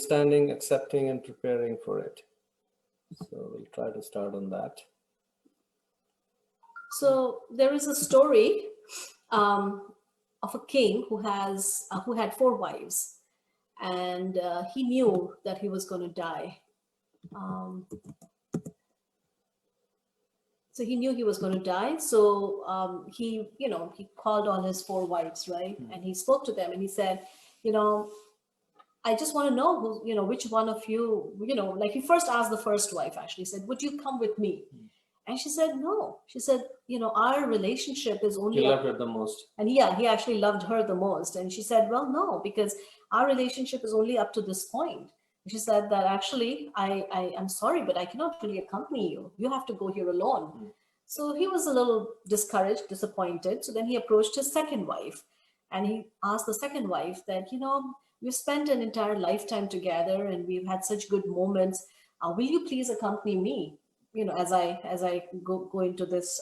understanding, accepting, and preparing for it. So we'll try to start on that. So there is a story of a king who had 4 wives, and he knew that he was going to die. So he knew he was going to die. So he called on his 4 wives, right? And he spoke to them and he said, I just want to know who, which one of you, like he first asked the first wife, actually said, would you come with me? And she said, no. She said, our relationship is only... He loved her the most. And yeah, he actually loved her the most. And she said, well, no, because our relationship is only up to this point. And she said that actually, I'm sorry, but I cannot really accompany you. You have to go here alone. So he was a little discouraged, disappointed. So then he approached his second wife and he asked the second wife that, we've spent an entire lifetime together and we've had such good moments. Will you please accompany me? As I go into this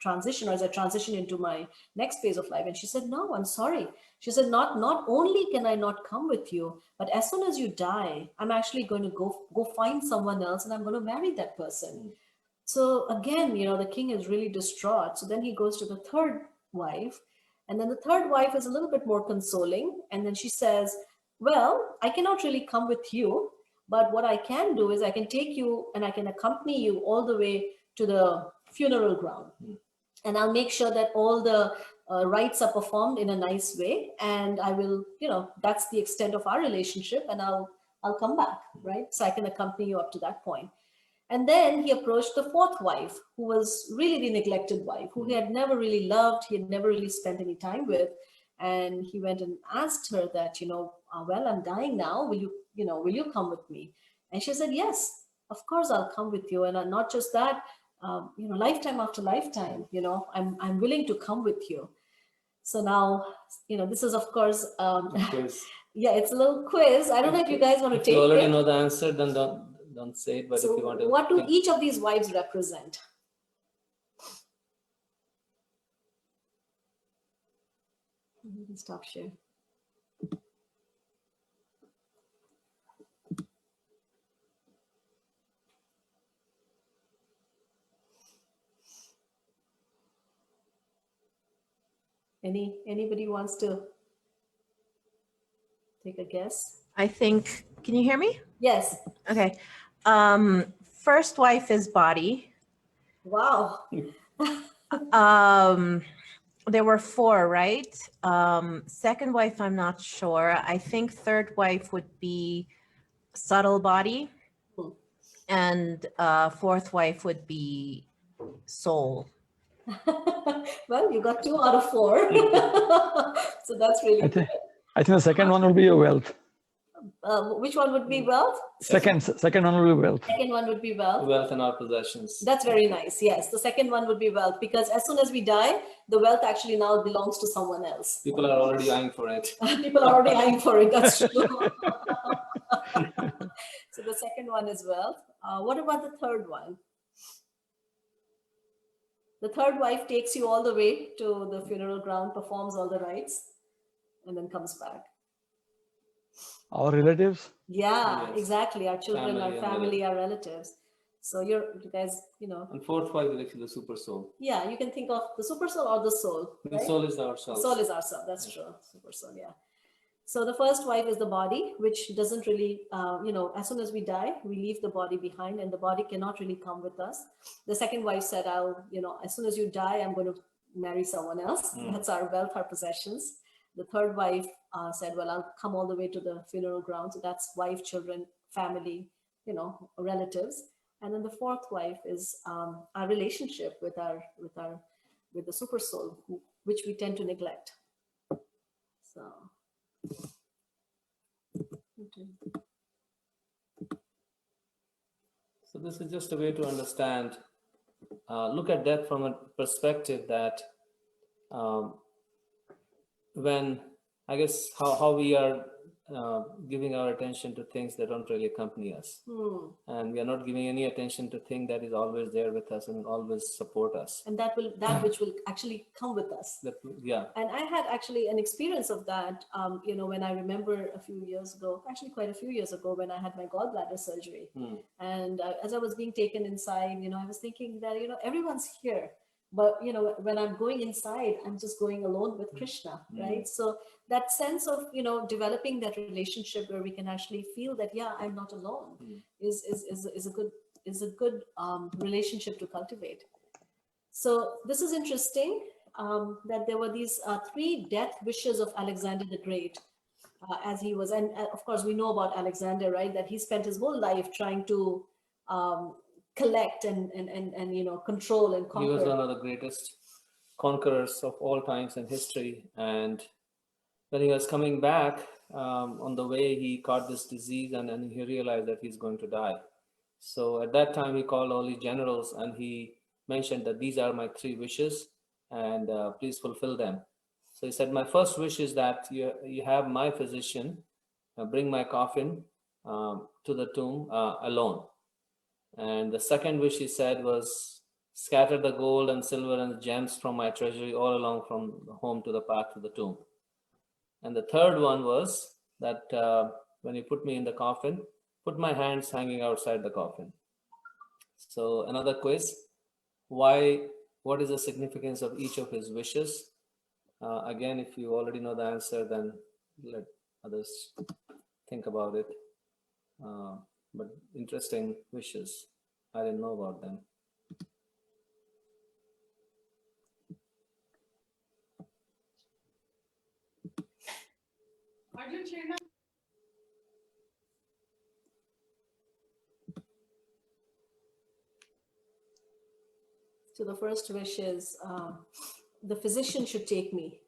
transition, or as I transition into my next phase of life. And she said, no, I'm sorry. She said, not only can I not come with you, but as soon as you die, I'm actually going to go find someone else and I'm going to marry that person. So again, the king is really distraught. So then he goes to the third wife, and then the third wife is a little bit more consoling. And then she says, well, I cannot really come with you, but what I can do is I can take you and I can accompany you all the way to the funeral ground. And I'll make sure that all the rites are performed in a nice way. And I will, that's the extent of our relationship, and I'll come back, right? So I can accompany you up to that point. And then he approached the fourth wife, who was really the neglected wife, who he had never really loved, he had never really spent any time with. And he went and asked her that, well, I'm dying now. Will you come with me? And she said, yes, of course I'll come with you. And not just that, lifetime after lifetime, I'm willing to come with you. So now, this is of course, yeah, it's a little quiz. I don't know if you guys want to take it. If you already know the answer, then don't say it. But so if you want to, what do each of these wives represent? You can stop share. Anybody wants to take a guess? I think, can you hear me? Yes. Okay. First wife is body. Wow. There were 4, right? Second wife, I'm not sure. I think third wife would be subtle body. And fourth wife would be soul. Well, you got 2 out of 4. So that's really good. I think the second one will be your wealth. Which one would be wealth? Second one will be wealth. Second one would be wealth. wealth and our possessions. That's very nice. Yes, the second one would be wealth, because as soon as we die, the wealth actually now belongs to someone else. People are already eyeing for it. People are already eyeing for it. That's true. So the second one is wealth. What about the third one? The third wife takes you all the way to the funeral ground, performs all the rites, and then comes back. Our relatives? Yeah, Yes. exactly. Our children, Family our and family, our relatives. So you guys, And fourth wife is actually the super soul. yeah, you can think of the super soul or the soul. The right? soul is ourselves. Soul is ourself. That's true. Super soul. Yeah. So the first wife is the body, which doesn't really, as soon as we die, we leave the body behind, and the body cannot really come with us. The second wife said, as soon as you die, I'm going to marry someone else. That's our wealth, our possessions. The third wife said, well, I'll come all the way to the funeral ground. So that's wife, children, family, relatives. And then the fourth wife is our relationship with the super soul, which we tend to neglect. So. So this is just a way to understand, look at death from a perspective that when, I guess, how we are giving our attention to things that don't really accompany us. And we are not giving any attention to things that is always there with us and always support us. And that which will actually come with us. Yeah. And I had actually an experience of that, when I remember a few years ago, actually quite a few years ago, when I had my gallbladder surgery. And as I was being taken inside, I was thinking that, everyone's here. But, when I'm going inside, I'm just going alone with Krishna, right? So that sense of, developing that relationship where we can actually feel that, yeah, I'm not alone is a good relationship to cultivate. So this is interesting that there were these 3 death wishes of Alexander the Great as he was. And of course, we know about Alexander, right? That he spent his whole life trying to collect and control and conquer. He was one of the greatest conquerors of all times in history. And when he was coming back, on the way, he caught this disease and then he realized that he's going to die. So at that time, he called all his generals and he mentioned that these are my 3 wishes and please fulfill them. So he said, my first wish is that you have my physician bring my coffin to the tomb alone. And the second wish he said was, scatter the gold and silver and gems from my treasury all along from the home to the path to the tomb. And the third one was that when you put me in the coffin, put my hands hanging outside the coffin. So another quiz, what is the significance of each of his wishes? Again, if you already know the answer, then let others think about it. But interesting wishes. I didn't know about them. So the first wish is the physician should take me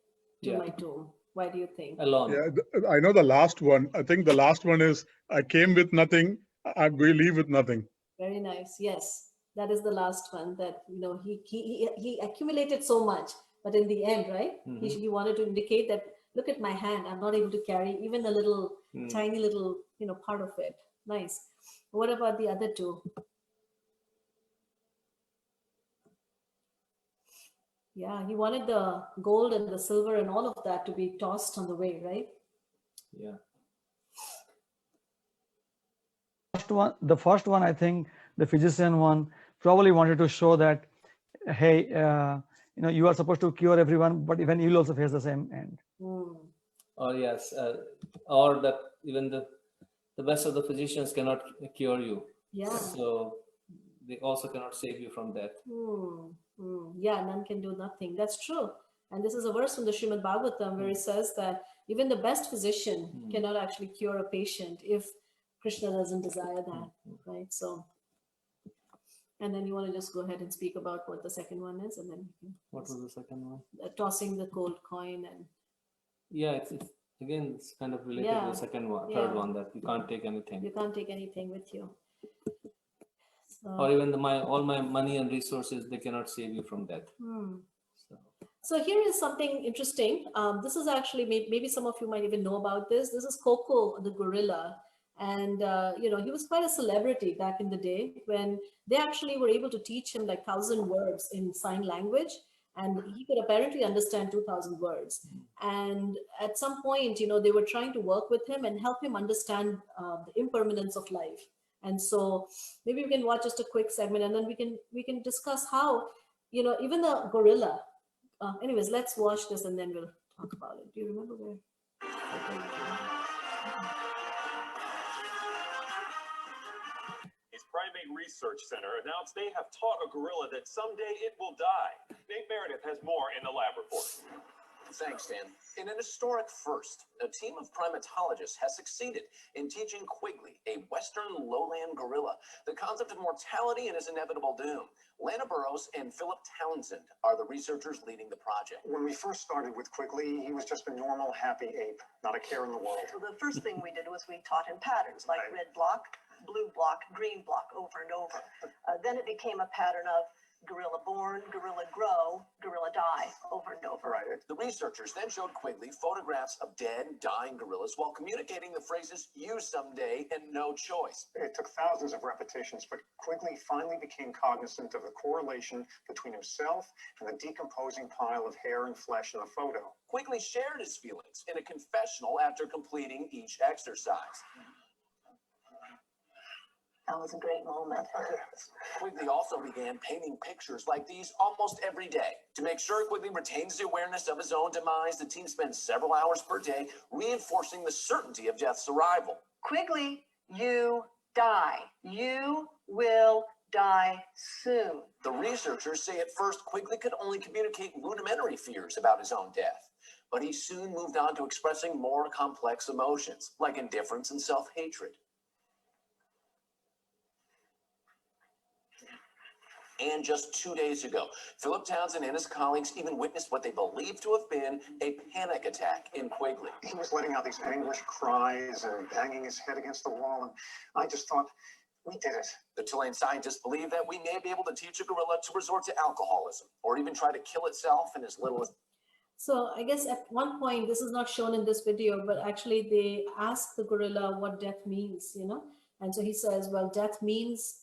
to my tomb. Why do you think? Alone. Yeah, I know the last one. I think the last one is, I came with nothing, I will leave with nothing. Very nice. Yes, that is the last one. That he accumulated so much, but in the end, right? He wanted to indicate that, look at my hand. I'm not able to carry even a little tiny little part of it. Nice. What about the other 2? Yeah, he wanted the gold and the silver and all of that to be tossed on the way, right? Yeah. The first one, I think the physician one probably wanted to show that, hey, you are supposed to cure everyone, but even you'll also face the same end. Or yes, or that even the best of the physicians cannot cure you. Yeah. So they also cannot save you from death. Yeah, none can do nothing. That's true. And this is a verse from the Srimad Bhagavatam where it says that even the best physician cannot actually cure a patient if Krishna doesn't desire that, right? So, and then you want to just go ahead and speak about what the second one is, and then What was the second one? Tossing the gold coin and. Yeah, it's again, it's kind of related to the second one, third one, that you can't take anything. You can't take anything with you. So, or even all my money and resources, they cannot save you from death. So here is something interesting. This is actually, maybe some of you might even know about this. This is Coco the gorilla. And, he was quite a celebrity back in the day when they actually were able to teach him like 1,000 words in sign language. And he could apparently understand 2,000 words. And at some point, they were trying to work with him and help him understand the impermanence of life. And so maybe we can watch just a quick segment and then we can discuss how, even the gorilla. Anyways, let's watch this and then we'll talk about it. Do you remember where? Primate Research Center announced they have taught a gorilla that someday it will die. Nate Meredith has more in the lab report. Thanks, Dan. In an historic first, a team of primatologists has succeeded in teaching Quigley, a western lowland gorilla, the concept of mortality and his inevitable doom. Lana Burrows and Philip Townsend are the researchers leading the project. When we first started with Quigley, he was just a normal, happy ape, not a care in the world. So the first thing we did was we taught him patterns like red block, blue block, green block over and over. Then it became a pattern of gorilla born, gorilla grow, gorilla die over and over. Right. The researchers then showed Quigley photographs of dead, dying gorillas while communicating the phrases "use someday" and "no choice." It took thousands of repetitions, but Quigley finally became cognizant of the correlation between himself and the decomposing pile of hair and flesh in the photo. Quigley shared his feelings in a confessional after completing each exercise. That was a great moment. Quigley also began painting pictures like these almost every day. To make sure Quigley retains the awareness of his own demise, the team spends several hours per day reinforcing the certainty of death's arrival. Quigley, you die. You will die soon. The researchers say at first Quigley could only communicate rudimentary fears about his own death, but he soon moved on to expressing more complex emotions like indifference and self-hatred. And just 2 days ago, Philip Townsend and his colleagues even witnessed what they believed to have been a panic attack in Quigley. He was letting out these anguished cries and banging his head against the wall, and I just thought, we did it. The Chilean scientists believe that we may be able to teach a gorilla to resort to alcoholism or even try to kill itself in as little as... So I guess at one point, this is not shown in this video, but actually they ask the gorilla what death means, you know? And so he says, well, death means,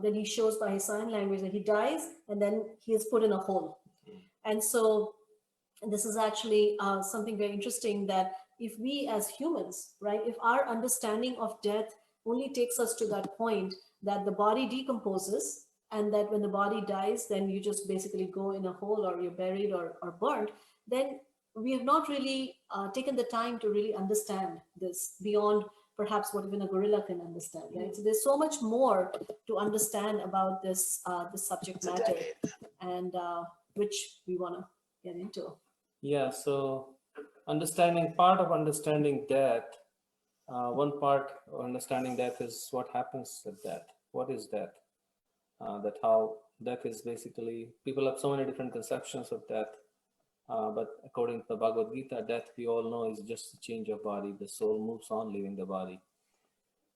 then he shows by his sign language that he dies and then he is put in a hole. And so this is actually something very interesting, that if we as humans, right, if our understanding of death only takes us to that point that the body decomposes and that when the body dies, then you just basically go in a hole or you're buried or burnt, then we have not really taken the time to really understand this beyond perhaps what even a gorilla can understand, right? So there's so much more to understand about this subject matter, and which we want to get into. Yeah, so part of understanding death, one part of understanding death is what happens at death. What is death? That how death is basically, people have so many different conceptions of death. But according to the Bhagavad-Gita, death, we all know, is just a change of body. The soul moves on, leaving the body.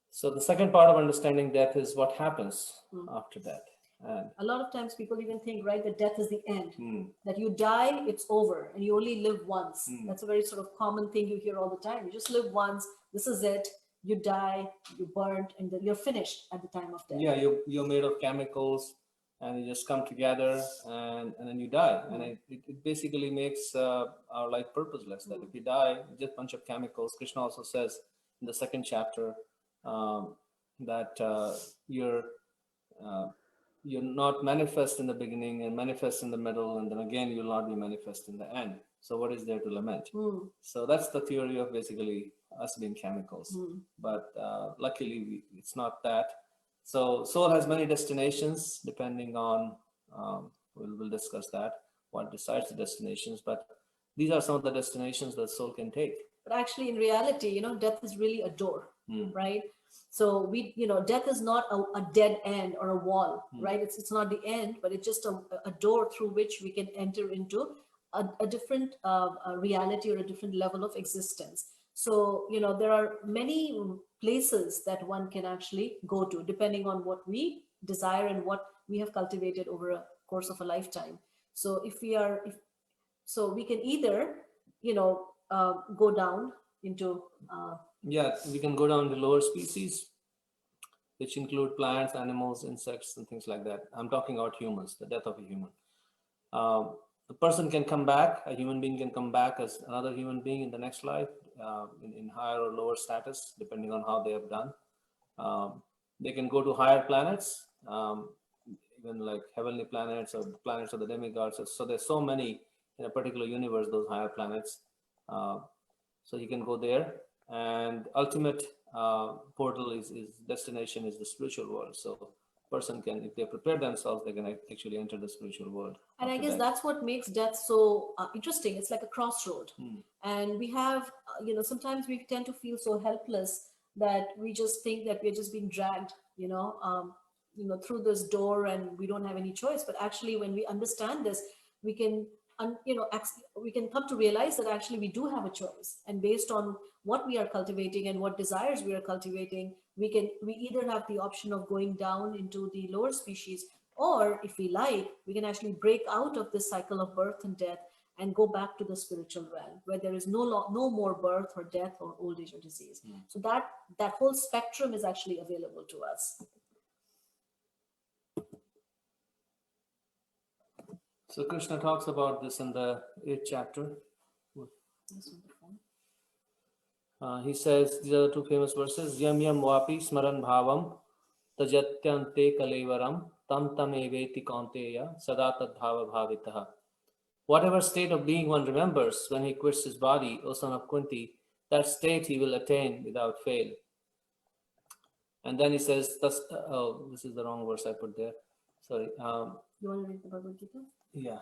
So the second part of understanding death is what happens after death. And a lot of times people even think, right, that death is the end, that you die, it's over, and you only live once. That's a very sort of common thing you hear all the time. You just live once, this is it, you die, you burnt, and then you're finished at the time of death. yeah, you're made of chemicals, and you just come together and then you die. And it basically makes our life purposeless, that if you die, just a bunch of chemicals. Krishna also says in the second chapter that you're not manifest in the beginning and manifest in the middle, and then again you'll not be manifest in the end. So what is there to lament? So that's the theory of basically us being chemicals. But luckily it's not that. So soul has many destinations depending on, we'll discuss that, what decides the destinations, but these are some of the destinations that soul can take. But actually in reality, you know, death is really a door, right? So death is not a dead end or a wall, right? It's not the end, but it's just a door through which we can enter into a different reality or a different level of existence. So, you know, there are many places that one can actually go to depending on what we desire and what we have cultivated over a course of a lifetime. So so we can either, go down into we can go down to lower species, which include plants, animals, insects, and things like that. I'm talking about humans, the death of a human. The person can come back, a human being can come back as another human being in the next life, in higher or lower status, depending on how they have done. They can go to higher planets, even like heavenly planets or planets of the demigods. So there's so many in a particular universe, those higher planets. So you can go there, and ultimate portal is destination is the spiritual world. So person can, if they prepare themselves, they can actually enter the spiritual world. And I guess that's what makes death so interesting. It's like a crossroad. And we have, sometimes we tend to feel so helpless that we just think that we're just being dragged, through this door and we don't have any choice. But actually, when we understand this, we can, we can come to realize that actually we do have a choice. And based on what we are cultivating and what desires we are cultivating, we either have the option of going down into the lower species, Or if we like, we can actually break out of this cycle of birth and death and go back to the spiritual realm where there is no more birth or death or old age or disease. So that whole spectrum is actually available to us. So Krishna talks about this in the 8th chapter. He says, these are the two famous verses, Yam yam vapi smaran bhavam tajatyante kalevaram tam tam eveti kaunteya sada tad bhava bhavitaha. Whatever state of being one remembers when he quits his body, O son of Kunti, that state he will attain without fail. And then he says, oh, this is the wrong verse I put there. Sorry. You want to read the Bhagavad-Gita? Yeah.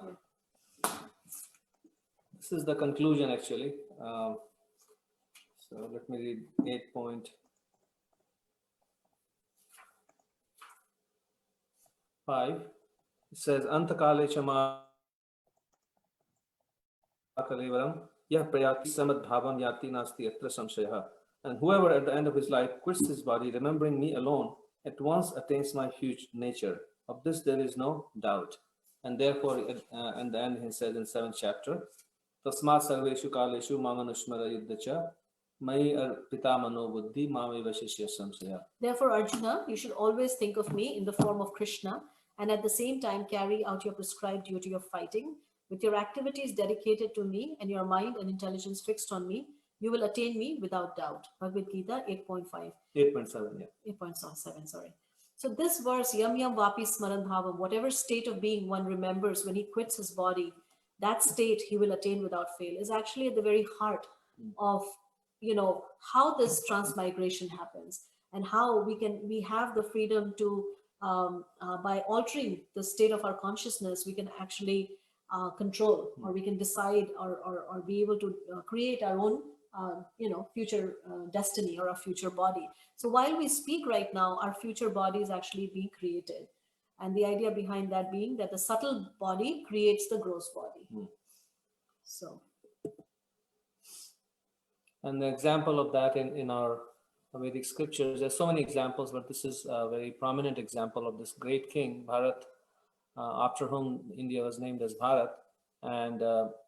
This is the conclusion actually. So let me read 8.5. It says, Antakale chama kalevaram yah prayati samad bhavam yati nasti atra samshaya. And whoever at the end of his life quits his body, remembering me alone, at once attains my huge nature. Of this there is no doubt. And therefore, and the end he says in 7th chapter, Tasmat sarveshu kaleshu mamanushmara yuddhacha mai arpita mano buddhi mame vashishya samsaya. Therefore, Arjuna, you should always think of me in the form of Krishna and at the same time carry out your prescribed duty of fighting. With your activities dedicated to me and your mind and intelligence fixed on me, you will attain me without doubt. Bhagavad-Gita 8.5. 8.7, yeah. 8.7, sorry. So this verse, Yam Yam Vapi Smaran Bhavam, whatever state of being one remembers when he quits his body, that state he will attain without fail, is actually at the very heart of, how this transmigration happens and how we have the freedom to, by altering the state of our consciousness, we can actually control, or we can decide or be able to create our own future destiny or a future body. So while we speak right now, our future body is actually being created. And the idea behind that being that the subtle body creates the gross body. So. And the example of that in our Vedic scriptures, there's so many examples, but this is a very prominent example of this great king, Bharat, after whom India was named as Bharat. And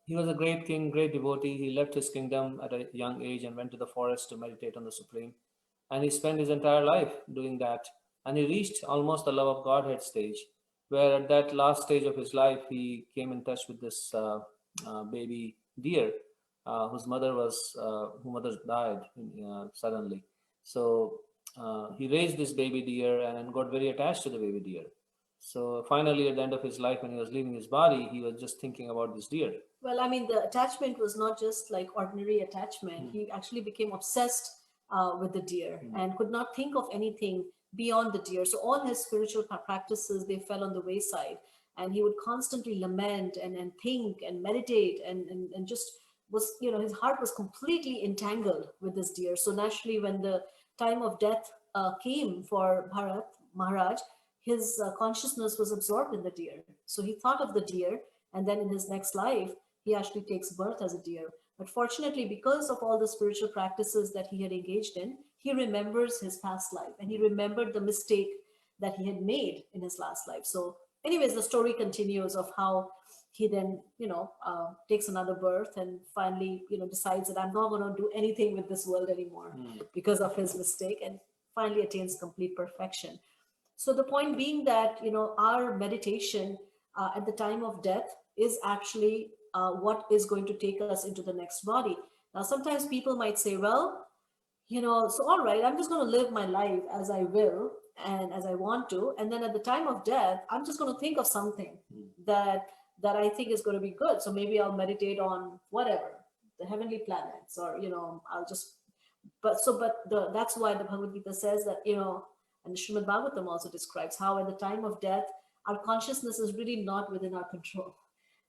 he was a great king, great devotee. He left his kingdom at a young age and went to the forest to meditate on the Supreme. And he spent his entire life doing that. And he reached almost the love of Godhead stage, where at that last stage of his life, he came in touch with this baby deer, whose mother died suddenly. So he raised this baby deer and got very attached to the baby deer. So finally, at the end of his life, when he was leaving his body, he was just thinking about this deer. Well, I mean, the attachment was not just like ordinary attachment. He actually became obsessed with the deer and could not think of anything beyond the deer. So all his spiritual practices, they fell on the wayside. And he would constantly lament and think and meditate and just was, his heart was completely entangled with this deer. So naturally, when the time of death came for Bharat Maharaj, his consciousness was absorbed in the deer. So he thought of the deer, and then in his next life, he actually takes birth as a deer. But fortunately, because of all the spiritual practices that he had engaged in, he remembers his past life, and he remembered the mistake that he had made in his last life. So anyways, the story continues of how he then, takes another birth and finally, decides that I'm not going to do anything with this world anymore because of his mistake, and finally attains complete perfection. So the point being that, our meditation at the time of death is actually what is going to take us into the next body. Now, sometimes people might say, well, so all right, I'm just going to live my life as I will and as I want to. And then at the time of death, I'm just going to think of something that I think is going to be good. So maybe I'll meditate on whatever, the heavenly planets, or, I'll just, that's why the Bhagavad Gita says that, and the Srimad Bhagavatam also describes how at the time of death, our consciousness is really not within our control.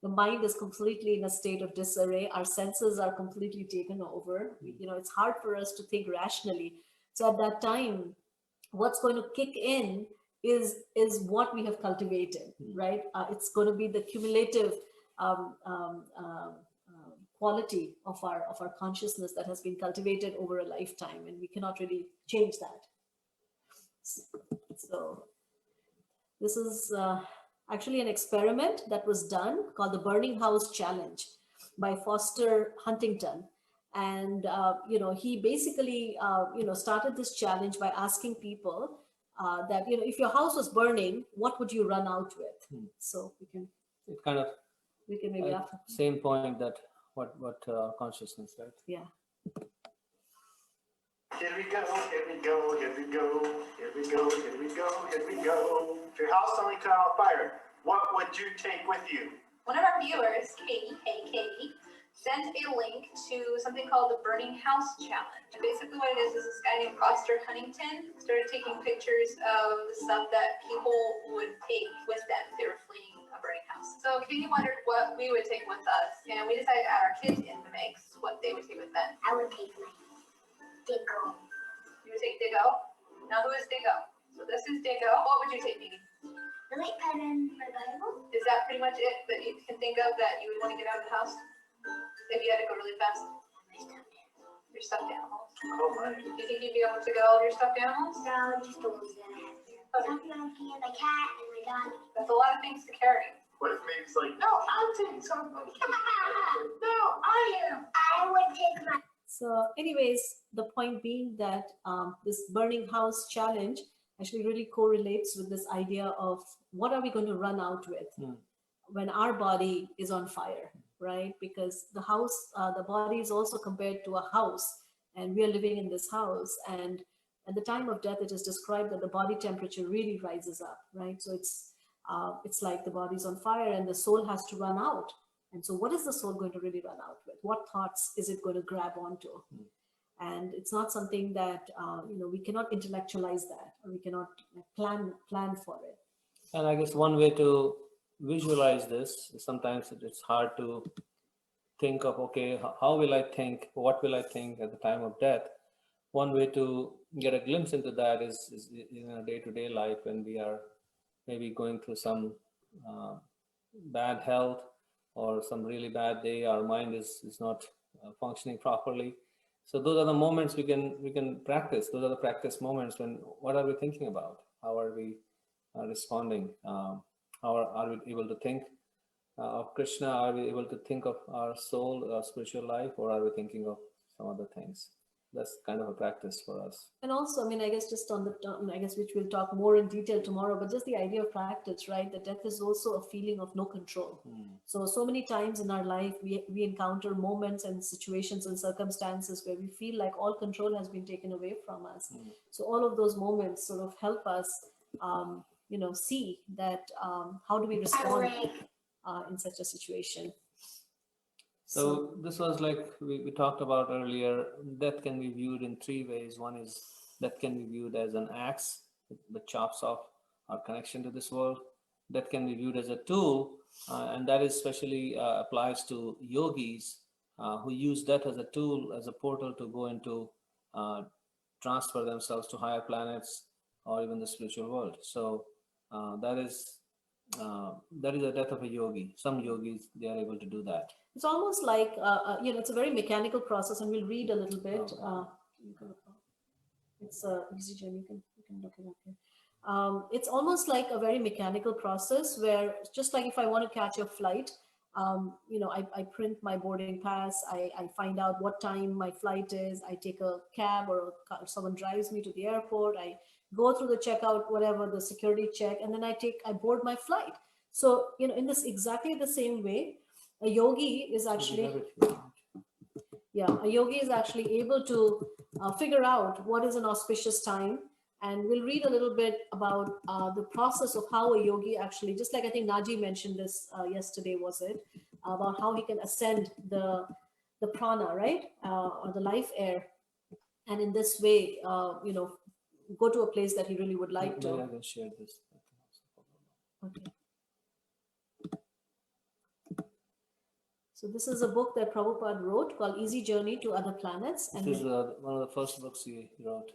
The mind is completely in a state of disarray. Our senses are completely taken over. It's hard for us to think rationally. So at that time, what's going to kick in is what we have cultivated, right? It's going to be the cumulative quality of our consciousness that has been cultivated over a lifetime, and we cannot really change that. So this is actually an experiment that was done called the Burning House Challenge by Huntington. And, he basically, started this challenge by asking people that, if your house was burning, what would you run out with? So It kind of we can maybe after. same point that what consciousness, right? Yeah. Here we go, here we go, here we go, here we go, here we go, here we go. If your house suddenly caught on fire, what would you take with you? One of our viewers, Katie, hey Katie, sent a link to something called the Burning House Challenge. And basically what it is this guy named Huntington started taking pictures of the stuff that people would take with them if they were fleeing a burning house. So Katie wondered what we would take with us, and we decided to add our kids in the mix, what they would take with them. I would take my Diggo. You would take Diggo? Now who is Diggo? So this is Diggo. What would you take, Dee? The late pen and my Bible. Is that pretty much it that you can think of that you would want to get out of the house? If you had to go really fast? Your stuffed animals. Oh my. Do you think you'd be able to get all of your stuffed animals? No, just the ones that I have here. Something monkey and my cat and my dog. That's a lot of things to carry. What if maybe it's like, no, I'm taking something. No, I am. I would take my. So anyways, the point being that this Burning House Challenge actually really correlates with this idea of what are we going to run out with when our body is on fire, right? Because the house, the body is also compared to a house, and we are living in this house. And at the time of death, it is described that the body temperature really rises up, right? So it's like the body's on fire and the soul has to run out. And so what is the soul going to really run out with? What thoughts is it going to grab onto? And it's not something that, we cannot intellectualize that, or we cannot plan for it. And I guess one way to visualize this is sometimes it's hard to think of, okay, how will I think? What will I think at the time of death? One way to get a glimpse into that is in a day-to-day life when we are maybe going through some bad health or some really bad day, our mind is not functioning properly. So those are the moments we can practice. Those are the practice moments when what are we thinking about? How are we responding? How are we able to think of Krishna? Are we able to think of our soul, our spiritual life, or are we thinking of some other things? That's kind of a practice for us. And also, I guess just on the term, I guess which we'll talk more in detail tomorrow, but just the idea of practice, right? That death is also a feeling of no control. So many times in our life, we encounter moments and situations and circumstances where we feel like all control has been taken away from us. So all of those moments sort of help us, see that how do we respond in such a situation. So this was like we talked about earlier, death can be viewed in three ways. One is death can be viewed as an axe that chops off our connection to this world. Death can be viewed as a tool, and that especially applies to yogis who use death as a tool, as a portal to go into, transfer themselves to higher planets or even the spiritual world. So that is the death of a yogi. Some yogis, they are able to do that. It's almost like, it's a very mechanical process, and we'll read a little bit. It's easy, Jen, you can look it up here. It's almost like a very mechanical process where, just like if I want to catch a flight, I print my boarding pass, I find out what time my flight is, I take a cab or someone drives me to the airport, I go through the checkout, whatever, the security check, and then I board my flight. So, in this exactly the same way, a yogi is actually, able to figure out what is an auspicious time. And we'll read a little bit about the process of how a yogi actually, just like I think Naji mentioned this yesterday, was it, about how he can ascend the prana, right, or the life air, and in this way, go to a place that he really would like to. I can share this. Okay. So this is a book that Prabhupada wrote called Easy Journey to Other Planets. And this is one of the first books he wrote.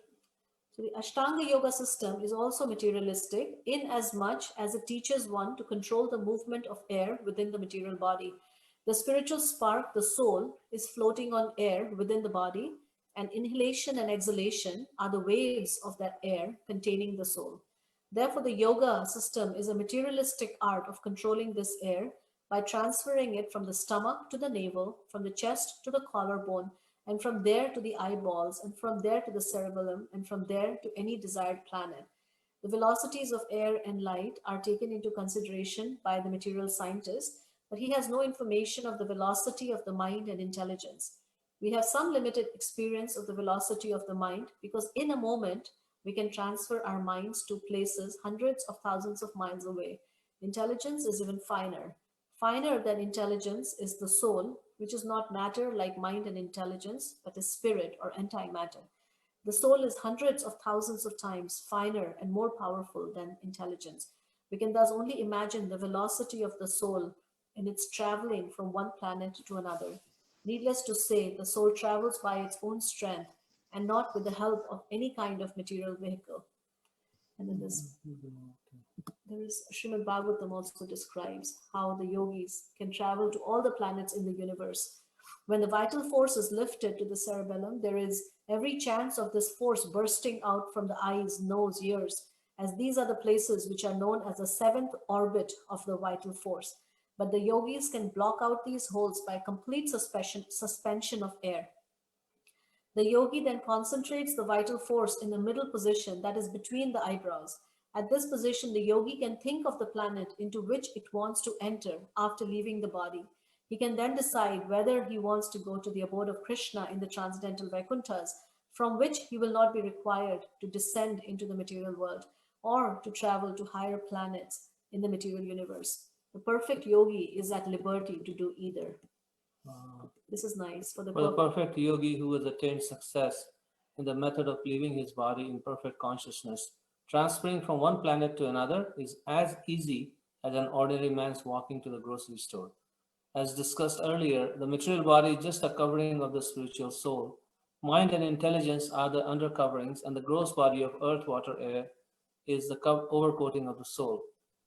So the Ashtanga Yoga system is also materialistic in as much as it teaches one to control the movement of air within the material body. The spiritual spark, the soul, is floating on air within the body, and inhalation and exhalation are the waves of that air containing the soul. Therefore, the yoga system is a materialistic art of controlling this air by transferring it from the stomach to the navel, from the chest to the collarbone, and from there to the eyeballs, and from there to the cerebellum, and from there to any desired planet. The velocities of air and light are taken into consideration by the material scientist, but he has no information of the velocity of the mind and intelligence. We have some limited experience of the velocity of the mind because in a moment we can transfer our minds to places hundreds of thousands of miles away. Intelligence is even finer. Finer than intelligence is the soul, which is not matter like mind and intelligence, but is spirit or antimatter. The soul is hundreds of thousands of times finer and more powerful than intelligence. We can thus only imagine the velocity of the soul in its traveling from one planet to another. Needless to say, the soul travels by its own strength and not with the help of any kind of material vehicle. And then there is Srimad Bhagavatam also describes how the yogis can travel to all the planets in the universe. When the vital force is lifted to the cerebellum, there is every chance of this force bursting out from the eyes, nose, ears, as these are the places which are known as the seventh orbit of the vital force. But the yogis can block out these holes by complete suspension of air. The yogi then concentrates the vital force in the middle position, that is between the eyebrows. At this position, the yogi can think of the planet into which it wants to enter after leaving the body. He can then decide whether he wants to go to the abode of Krishna in the transcendental Vaikunthas, from which he will not be required to descend into the material world, or to travel to higher planets in the material universe. The perfect yogi is at liberty to do either. This is nice. For the perfect yogi who has attained success in the method of leaving his body in perfect consciousness, transferring from one planet to another is as easy as an ordinary man's walking to the grocery store. As discussed earlier, the material body is just a covering of the spiritual soul. Mind and intelligence are the undercoverings, and the gross body of earth, water, air is the overcoating of the soul.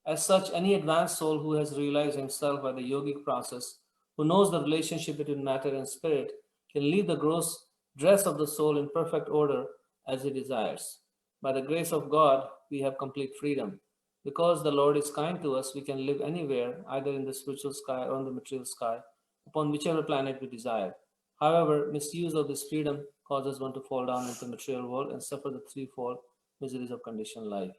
As such, any advanced soul who has realized himself by the yogic process, who knows the relationship between matter and spirit, can leave the gross dress of the soul in perfect order as he desires. By the grace of God, we have complete freedom. Because the Lord is kind to us, we can live anywhere, either in the spiritual sky or in the material sky, upon whichever planet we desire. However, misuse of this freedom causes one to fall down into the material world and suffer the threefold miseries of conditioned life.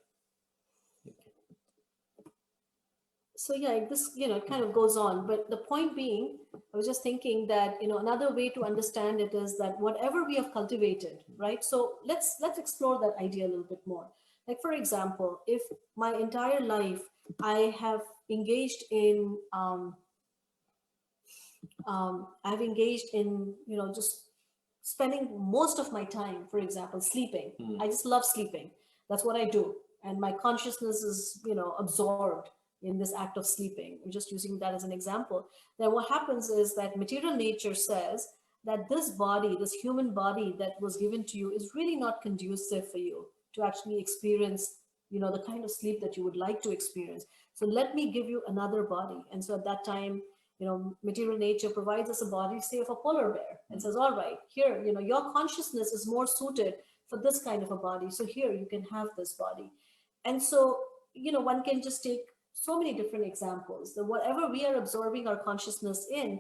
So yeah, this, it kind of goes on, but the point being, I was just thinking that, another way to understand it is that whatever we have cultivated, right? So let's explore that idea a little bit more. Like, for example, if my entire life I have engaged in, just spending most of my time, for example, sleeping. I just love sleeping. That's what I do. And my consciousness is, absorbed in this act of sleeping. I'm just using that as an example. Then what happens is that material nature says that this body, this human body that was given to you is really not conducive for you to actually experience, the kind of sleep that you would like to experience. So let me give you another body. And so at that time, material nature provides us a body, say, of a polar bear, and says, all right, here, your consciousness is more suited for this kind of a body. So here you can have this body. And so, one can just take so many different examples that whatever we are absorbing our consciousness in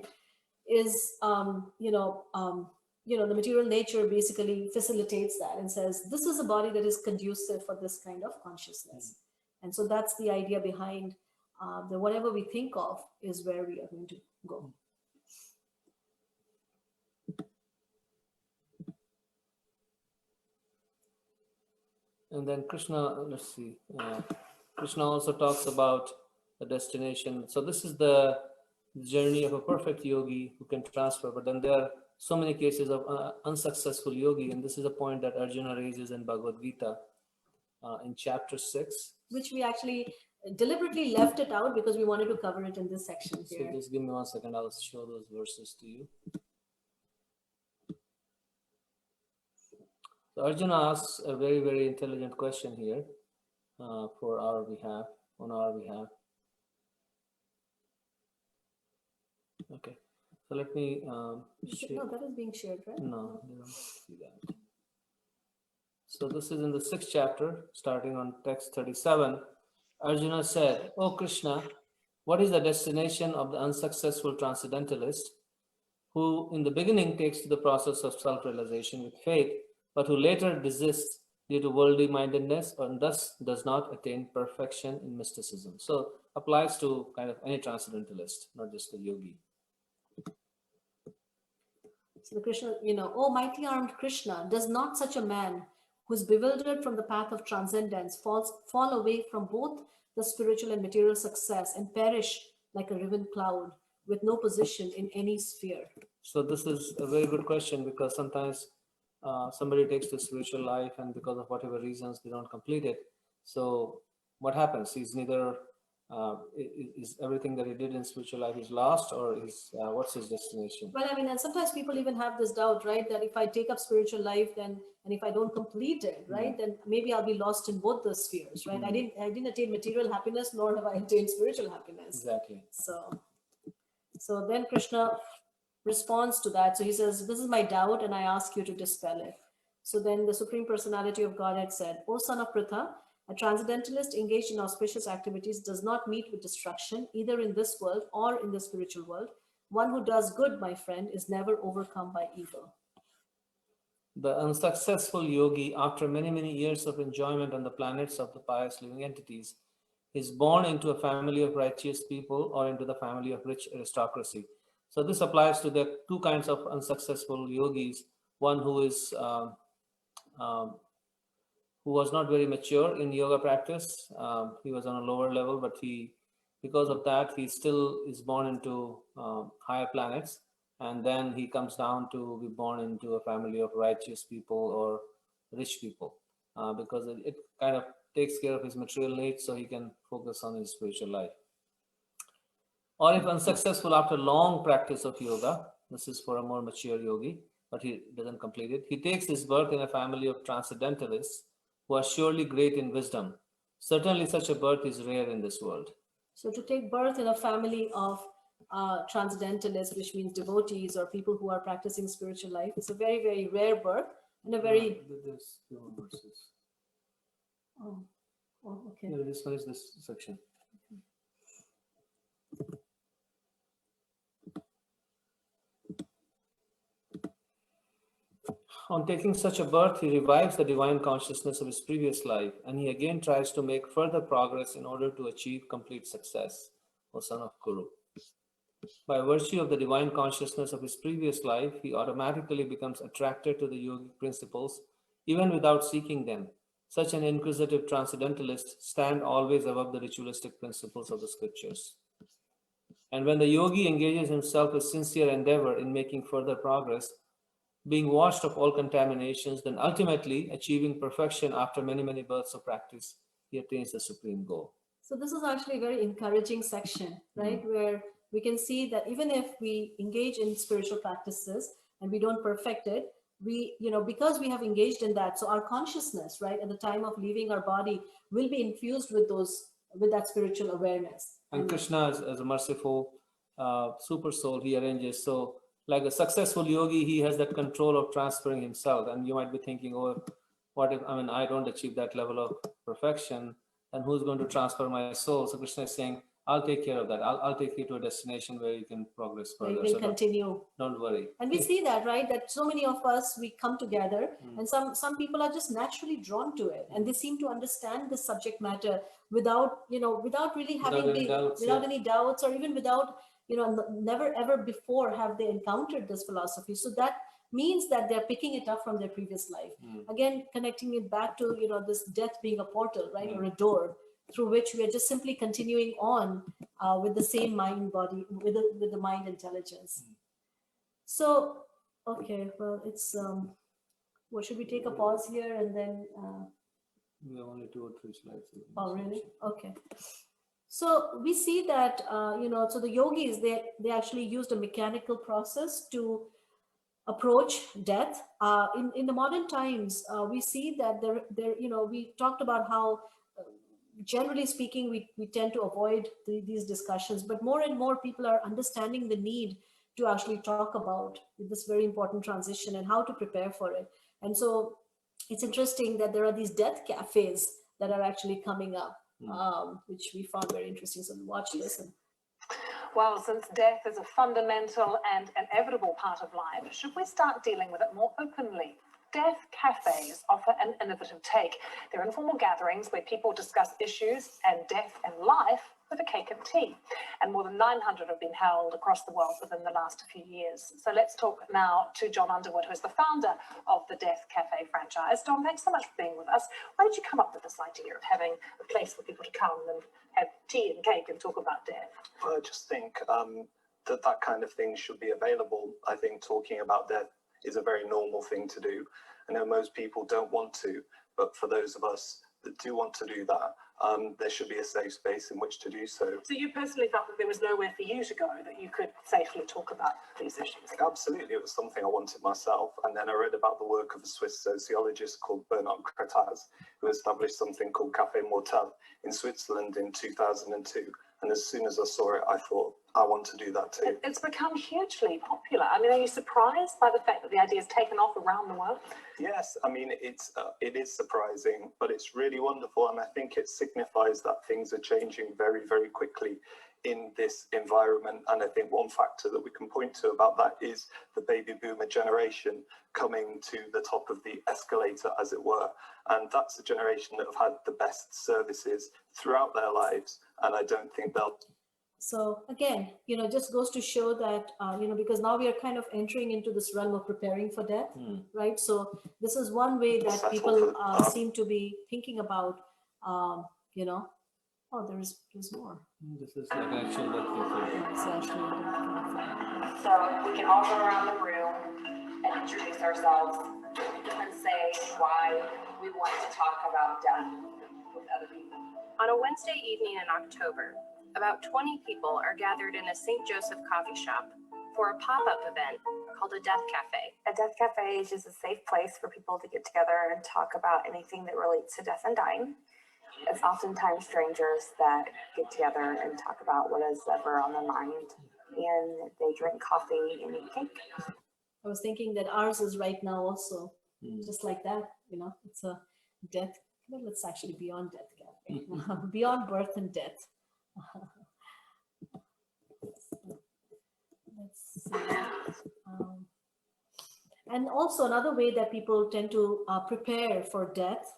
is, the material nature basically facilitates that and says, this is a body that is conducive for this kind of consciousness. And so that's the idea behind that whatever we think of is where we are going to go. And then Krishna, let's see, Krishna also talks about the destination. So this is the journey of a perfect yogi who can transfer, but then there are so many cases of unsuccessful yogi, and this is a point that Arjuna raises in Bhagavad-Gita in chapter 6. Which we actually deliberately left it out because we wanted to cover it in this section here. So just give me 1 second, I'll show those verses to you. So Arjuna asks a very, very intelligent question here on our behalf. Okay, so let me no, that is being shared, right? No, they don't see that. So this is in the 6th chapter, starting on text 37. Arjuna said, "O Krishna, what is the destination of the unsuccessful transcendentalist who in the beginning takes to the process of self-realization with faith, but who later desists due to worldly mindedness and thus does not attain perfection in mysticism?" So applies to kind of any transcendentalist, not just the yogi. So the Krishna, oh mighty armed Krishna, does not such a man who is bewildered from the path of transcendence fall away from both the spiritual and material success and perish like a riven cloud with no position in any sphere? So this is a very good question, because sometimes somebody takes to spiritual life and because of whatever reasons they don't complete it. So what happens? He's neither is everything that he did in spiritual life is lost, or is what's his destination? Well, I mean, and sometimes people even have this doubt, right? That if I take up spiritual life, then and if I don't complete it, right, then maybe I'll be lost in both the spheres, right? I didn't attain material happiness, nor have I attained spiritual happiness. Exactly. So then Krishna responds to that. So he says, "This is my doubt, and I ask you to dispel it." So then the Supreme Personality of Godhead said, "O son of Pritha, a transcendentalist engaged in auspicious activities does not meet with destruction, either in this world or in the spiritual world. One who does good, my friend, is never overcome by evil." The unsuccessful yogi, after many, many years of enjoyment on the planets of the pious living entities, is born into a family of righteous people or into the family of rich aristocracy. So this applies to the two kinds of unsuccessful yogis. One who is who was not very mature in yoga practice. He was on a lower level, but because of that, he still is born into higher planets, and then he comes down to be born into a family of righteous people or rich people, because it kind of takes care of his material needs, so he can focus on his spiritual life. Or if unsuccessful after long practice of yoga, this is for a more mature yogi, but he doesn't complete it, he takes his birth in a family of transcendentalists who are surely great in wisdom. Certainly such a birth is rare in this world. So to take birth in a family of transcendentalists, which means devotees or people who are practicing spiritual life, is a very, very rare birth and a very... There's few more verses. Oh, okay. Yeah, this one is this section. On taking such a birth, he revives the divine consciousness of his previous life, and he again tries to make further progress in order to achieve complete success, O son of Kuru. By virtue of the divine consciousness of his previous life, he automatically becomes attracted to the yogic principles, even without seeking them. Such an inquisitive transcendentalist stands always above the ritualistic principles of the scriptures. And when the yogi engages himself with sincere endeavor in making further progress, being washed of all contaminations, then ultimately achieving perfection after many, many births of practice, he attains the supreme goal. So this is actually a very encouraging section, right? Where we can see that even if we engage in spiritual practices and we don't perfect it, we, because we have engaged in that, so our consciousness, right, at the time of leaving our body will be infused with that spiritual awareness. And Krishna, as a merciful super soul, he arranges. So like a successful yogi, he has that control of transferring himself. And you might be thinking, oh, what if, I don't achieve that level of perfection, and who's going to transfer my soul? So Krishna is saying, I'll take care of that. I'll take you to a destination where you can progress further. You can continue. Don't worry. And we see that, right? That so many of us, we come together and some people are just naturally drawn to it. And they seem to understand the subject matter without really having without any doubts, or even without, never ever before have they encountered this philosophy. So that means that they're picking it up from their previous life. Again, connecting it back to, this death being a portal, right? Or a door through which we are just simply continuing on with the same mind body, with the mind intelligence. So, okay, well, it's, what, should we take a pause here and then? We have only 2 or 3 slides. Oh, really? Okay. So we see that, so the yogis, they actually used a mechanical process to approach death. In the modern times, we see that we talked about how, generally speaking, we tend to avoid these discussions, but more and more people are understanding the need to actually talk about this very important transition and how to prepare for it. And so it's interesting that there are these death cafes that are actually coming up, which we found very interesting. So watch this. Well, since death is a fundamental and inevitable part of life, should we start dealing with it more openly? Death cafes offer an innovative take. They're informal gatherings where people discuss issues and death and life with a cake and tea. And more than 900 have been held across the world within the last few years. So let's talk now to John Underwood, who is the founder of the Death Cafe franchise. John, thanks so much for being with us. Why did you come up with this idea of having a place for people to come and have tea and cake and talk about death? Well, I just think that kind of thing should be available. I think talking about death is a very normal thing to do. I know most people don't want to, but for those of us that do want to do that, there should be a safe space in which to do so. So you personally felt that there was nowhere for you to go, that you could safely talk about these issues? Absolutely, it was something I wanted myself. And then I read about the work of a Swiss sociologist called Bernard Crettaz, who established something called Café Mortel in Switzerland in 2002. And as soon as I saw it, I thought, I want to do that too. It's become hugely popular. I mean, are you surprised by the fact that the idea has taken off around the world? Yes, I mean, it is surprising, but it's really wonderful. And I think it signifies that things are changing very, very quickly in this environment. And I think one factor that we can point to about that is the baby boomer generation coming to the top of the escalator, as it were. And that's a generation that have had the best services throughout their lives. And I don't think they'll. So again, just goes to show that, because now we are kind of entering into this realm of preparing for death, right? So this is one way that people seem to be thinking about, oh, there's more. This is like actual death cafe. So we can all go around the room and introduce ourselves and say why we want to talk about death with other people. On a Wednesday evening in October, about 20 people are gathered in a St. Joseph coffee shop for a pop-up event called a Death Cafe. A death cafe is just a safe place for people to get together and talk about anything that relates to death and dying. It's oftentimes strangers that get together and talk about what is ever on their mind, and they drink coffee and eat cake. I was thinking that ours is right now also, just like that, it's a death, well, it's actually beyond death cafe, beyond birth and death. Let's see. And also another way that people tend to prepare for death,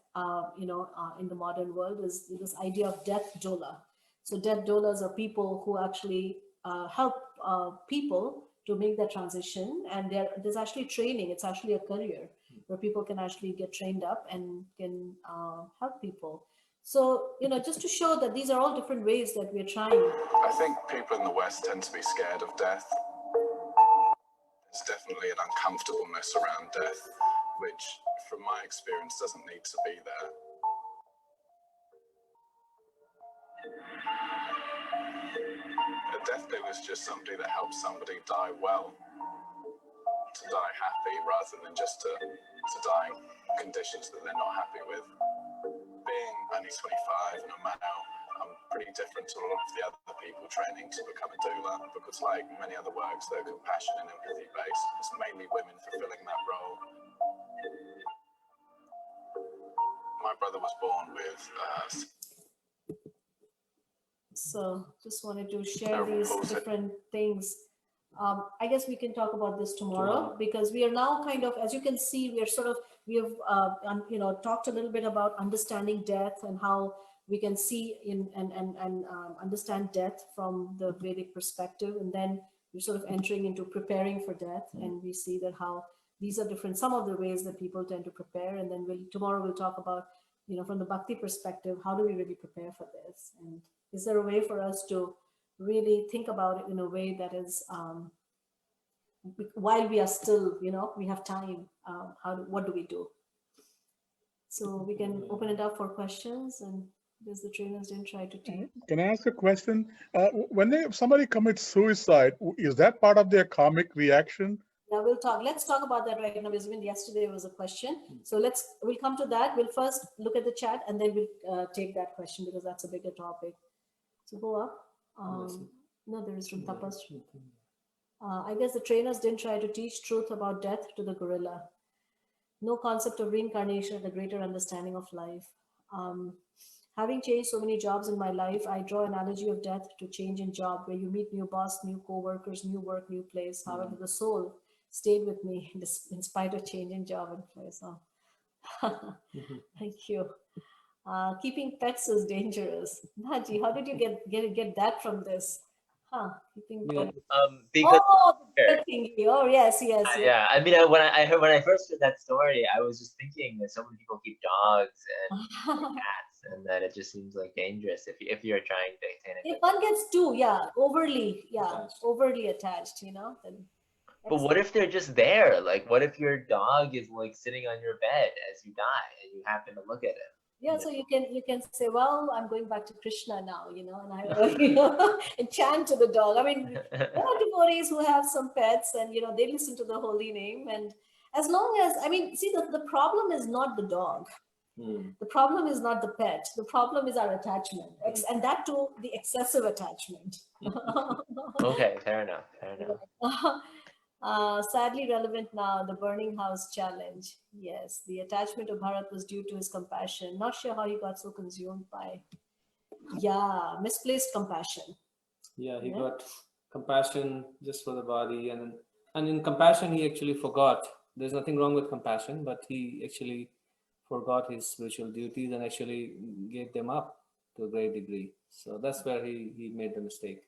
in the modern world is this idea of death doula. So death doulas are people who actually help people to make that transition, and there's actually training. It's actually a career where people can actually get trained up and can help people. So, just to show that these are all different ways that we're trying. I think people in the West tend to be scared of death. There's definitely an uncomfortableness around death, which from my experience doesn't need to be there. A death doula is just somebody that helps somebody die well, to die happy rather than just to die in conditions that they're not happy with. Being only 25 and a male, I'm pretty different to a lot of the other people training to become a doula, because like many other works, they're compassion and empathy based. It's mainly women fulfilling that role. My brother was born with so just wanted to share these different things. I guess we can talk about this tomorrow, because we are now kind of, as you can see, we have talked a little bit about understanding death and how we can see and understand death from the Vedic perspective, and then we're sort of entering into preparing for death, and we see that how these are different, some of the ways that people tend to prepare, and then tomorrow we'll talk about, from the Bhakti perspective, how do we really prepare for this, and is there a way for us to really think about it in a way that is, while we are still, we have time, what do we do? So we can open it up for questions, and because the trainers didn't try to teach. Can I ask a question? When somebody commits suicide, is that part of their karmic reaction? Yeah, let's talk about that right now, because even yesterday was a question. So we'll come to that. We'll first look at the chat, and then we'll take that question, because that's a bigger topic. So go up. No, there is from Tapas. I guess the trainers didn't try to teach truth about death to the gorilla. No concept of reincarnation, the greater understanding of life. Having changed so many jobs in my life, I draw analogy of death to change in job, where you meet new boss, new co-workers, new work, new place. However, the soul stayed with me in spite of change in job and place. Oh. Thank you. Keeping pets is dangerous. Naji, how did you get that from this? Huh? Keeping pets. Because the thingy. Oh yes. yeah. I mean, when I first heard that story, I was just thinking that so many people keep dogs and cats, and that it just seems like dangerous if you're trying to attain it. If one gets too, overly attached, then. But what if they're just there? Like, what if your dog is like sitting on your bed as you die, and you happen to look at him? Yeah, so you can say, well, I'm going back to Krishna now, and I and chant to the dog. I mean, there are devotees who have some pets, and they listen to the holy name, and as long as see, the problem is not the dog. The problem is not the pet. The problem is our attachment, and that too, the excessive attachment. Okay, fair enough. Sadly relevant now, the burning house challenge. Yes, the attachment of Bharat was due to his compassion. Not sure how he got so consumed by, misplaced compassion. Yeah, he got compassion just for the body, and in compassion he actually forgot. There's nothing wrong with compassion, but he actually forgot his spiritual duties and actually gave them up to a great degree. So that's where he made the mistake.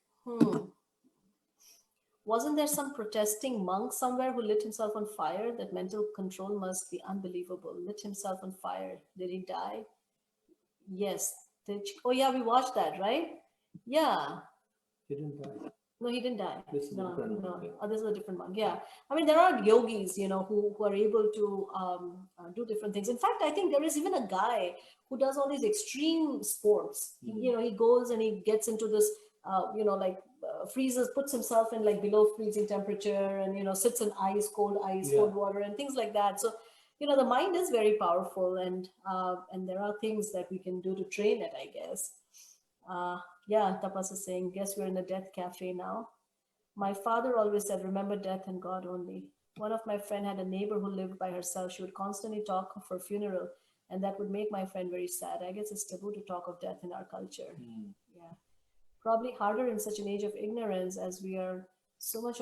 Wasn't there some protesting monk somewhere who lit himself on fire? That mental control must be unbelievable. Lit himself on fire. Did he die? Yes. Oh yeah, we watched that, right? Yeah. He didn't die. No, he didn't die. This is different. Oh, this is a different monk. Yeah. I mean, there are yogis, who are able to do different things. In fact, I think there is even a guy who does all these extreme sports. He goes and he gets into this, freezes, puts himself in like below freezing temperature, and sits in cold water, and things like that. So, the mind is very powerful, and there are things that we can do to train it, I guess. Tapas is saying, guess we're in a death cafe now. My father always said, remember death and God only. One of my friend had a neighbor who lived by herself. She would constantly talk of her funeral, and that would make my friend very sad. I guess it's taboo to talk of death in our culture. Yeah, probably harder in such an age of ignorance, as we are so much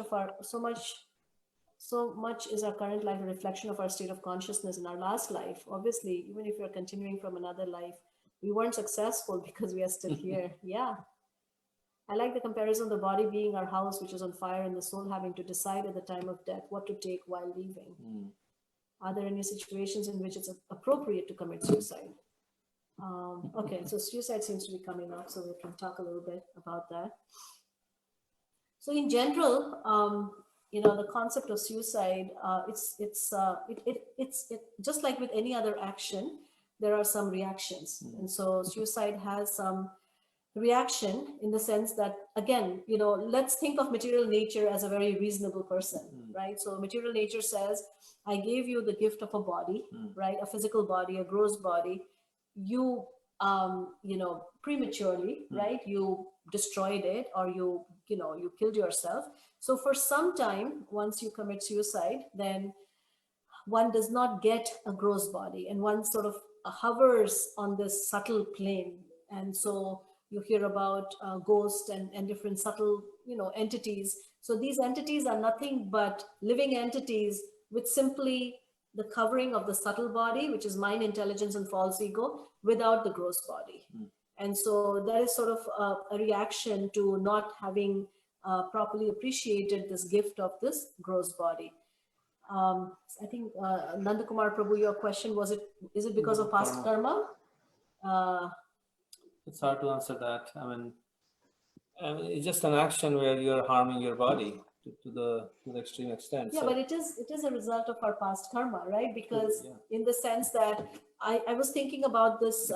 is our current life a reflection of our state of consciousness in our last life. Obviously, even if we are continuing from another life, we weren't successful because we are still here. Yeah. I like the comparison of the body being our house, which is on fire, and the soul having to decide at the time of death what to take while leaving. Are there any situations in which it's appropriate to commit suicide? Okay, so suicide seems to be coming up, so we can talk a little bit about that. So in general, the concept of suicide, it's just like with any other action, there are some reactions. And so suicide has some reaction in the sense that, again, let's think of material nature as a very reasonable person, right? So material nature says, I gave you the gift of a body, right? A physical body, a gross body. You, prematurely, right? You destroyed it, or you killed yourself. So for some time, once you commit suicide, then one does not get a gross body, and one sort of hovers on this subtle plane. And so you hear about ghosts and different subtle, entities. So these entities are nothing but living entities with simply the covering of the subtle body, which is mind, intelligence, and false ego, without the gross body. And so that is sort of a reaction to not having properly appreciated this gift of this gross body. I think Nandakumar Prabhu, your question was, is it because of past karma? It's hard to answer that. I mean, it's just an action where you're harming your body to the extreme extent. Yeah, so, but it is a result of our past karma, right? Because in the sense that I was thinking about this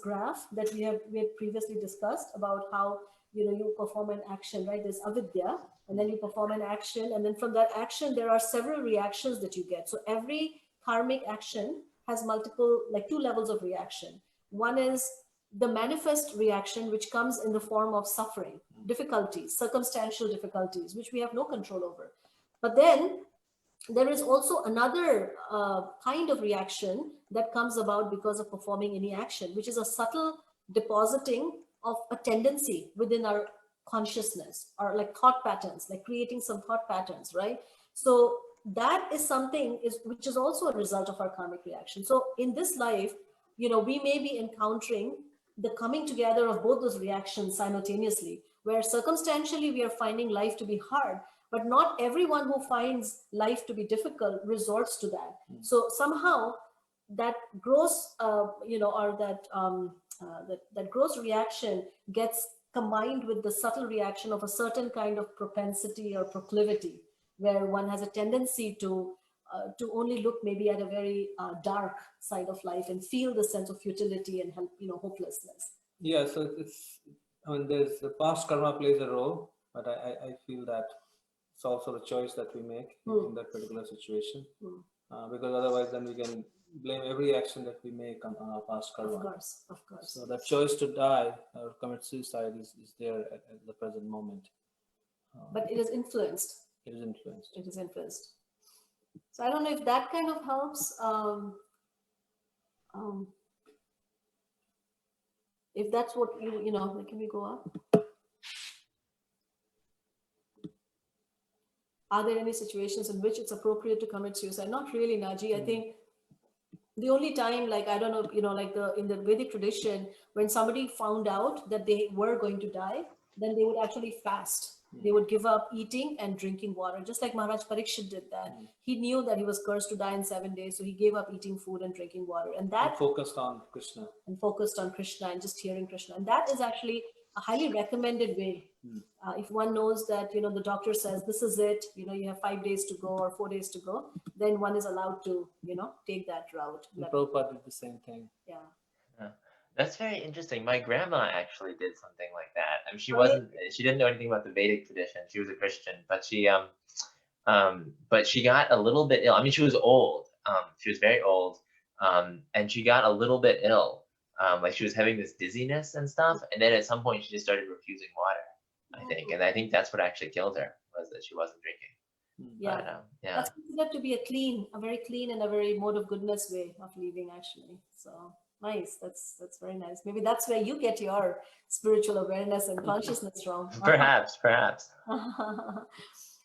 graph that we had previously discussed about how you perform an action, right? There's avidya, and then you perform an action, and then from that action there are several reactions that you get. So every karmic action has multiple, like 2 levels of reaction. One is the manifest reaction, which comes in the form of suffering, difficulties, circumstantial difficulties, which we have no control over. But then there is also another kind of reaction that comes about because of performing any action, which is a subtle depositing of a tendency within our consciousness, or like thought patterns, like creating some thought patterns, right? So that is something which is also a result of our karmic reaction. So in this life, we may be encountering the coming together of both those reactions simultaneously, where circumstantially we are finding life to be hard, but not everyone who finds life to be difficult resorts to that. So somehow that gross, or that gross reaction gets combined with the subtle reaction of a certain kind of propensity or proclivity, where one has a tendency to only look maybe at a very dark side of life and feel the sense of futility and hopelessness. Yeah, so there's the past karma plays a role, but I feel that it's also the choice that we make in that particular situation, because otherwise then we can blame every action that we make on our past karma. Of course. So the choice to die or commit suicide is there at the present moment. But it is influenced. It is influenced. It is influenced. So I don't know if that kind of helps. If that's what can we go up? Are there any situations in which it's appropriate to commit suicide? Not really, Naji. I think the only time, like, I don't know, like in the Vedic tradition, when somebody found out that they were going to die, then they would actually fast. They would give up eating and drinking water, just like Maharaj Parikshit did that. He knew that he was cursed to die in 7 days, so he gave up eating food and drinking water. And that focused on Krishna. And focused on Krishna and just hearing Krishna. And that is actually a highly recommended way. If one knows that, the doctor says, this is it, you have 5 days to go or 4 days to go, then one is allowed to, take that route. Prabhupada did the same thing. Yeah. That's very interesting. My grandma actually did something like that. I mean, she didn't know anything about the Vedic tradition. She was a Christian, but she got a little bit ill. I mean, she was old. She was very old. And she got a little bit ill. Like she was having this dizziness and stuff. And then at some point she just started refusing water, I think. And I think that's what actually killed her, was that she wasn't drinking. Yeah. But, yeah. That's considered to be a very clean and a very mode of goodness way of living, actually. So nice. That's very nice. Maybe that's where you get your spiritual awareness and consciousness from. Perhaps.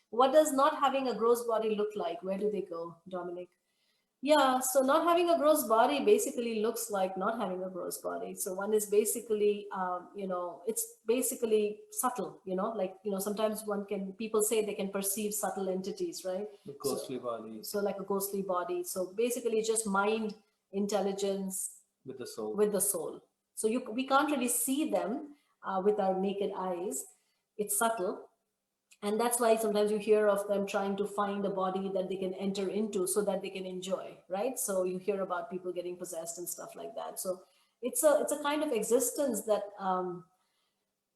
What does not having a gross body look like? Where do they go, Dominic? Yeah, so not having a gross body basically looks like not having a gross body. So one is basically, it's basically subtle, sometimes people say they can perceive subtle entities, right? The ghostly body. So like a ghostly body. So basically just mind, intelligence. With the soul. With the soul. So we can't really see them with our naked eyes. It's subtle. And that's why sometimes you hear of them trying to find a body that they can enter into so that they can enjoy, right? So you hear about people getting possessed and stuff like that. So it's a kind of existence that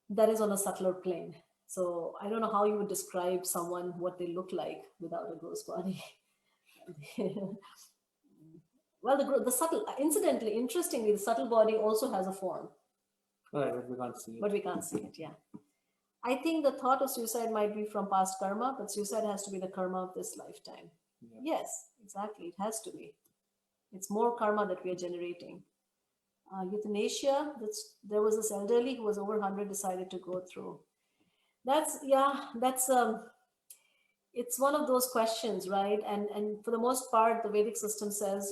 that is on a subtler plane. So I don't know how you would describe someone, what they look like without a gross body. Well, the subtle, incidentally, interestingly, the subtle body also has a form. Right, but we can't see it. But we can't see it, yeah. I think the thought of suicide might be from past karma, but suicide has to be the karma of this lifetime. Yeah. Yes, exactly. It has to be. It's more karma that we are generating. Euthanasia, there was this elderly who was over 100, decided to go through. It's one of those questions, right? And for the most part, the Vedic system says,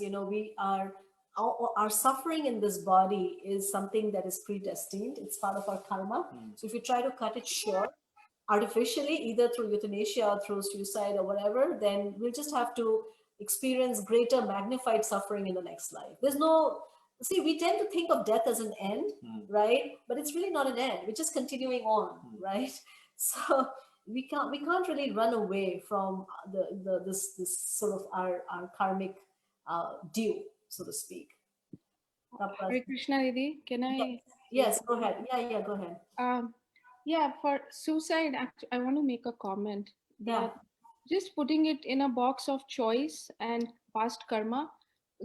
our suffering in this body is something that is predestined. It's part of our karma. So if you try to cut it short artificially, either through euthanasia or through suicide or whatever, then we'll just have to experience greater magnified suffering in the next life. We tend to think of death as an end, right? But it's really not an end. We're just continuing on, right? So we can't really run away from this sort of our karmic due, so to speak. Hare Krishna, Didi, can I? Yes, go ahead. Yeah, go ahead. For suicide, I want to make a comment that just putting it in a box of choice and past karma